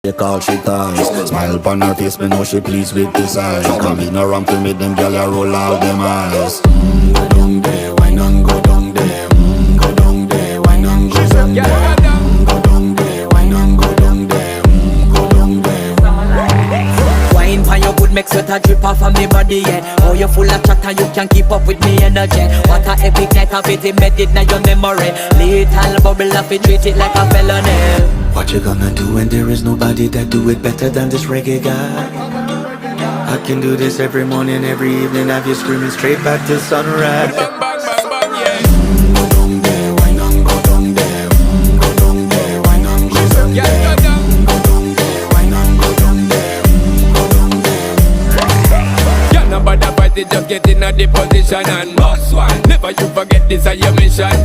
They call she ties. Smile upon her face, me know she pleased with this eyes. Come in around to meet them, girl, you roll out them eyes. Go down there, why not go down there? Go down there, why not go down there? Go down there, why not go down there? Go down there. Wine pan your good, make sweat a drip off of me body, yeah. Oh, you full of chatter, you can't keep up with me energy. What a epic night of it, embedded in your memory. Little bubble of it, treat it like a felony. What you gonna do when there is nobody that do it better than this reggae guy? I can do this every morning, every evening, have you screaming straight back to sunrise. Go down there, why not go down there? Go down there, why not go down there? Go down there, why not go down there? Go down there. Yeah, nobody fight it, just get in a the position and boss one. Never you forget this is your mission.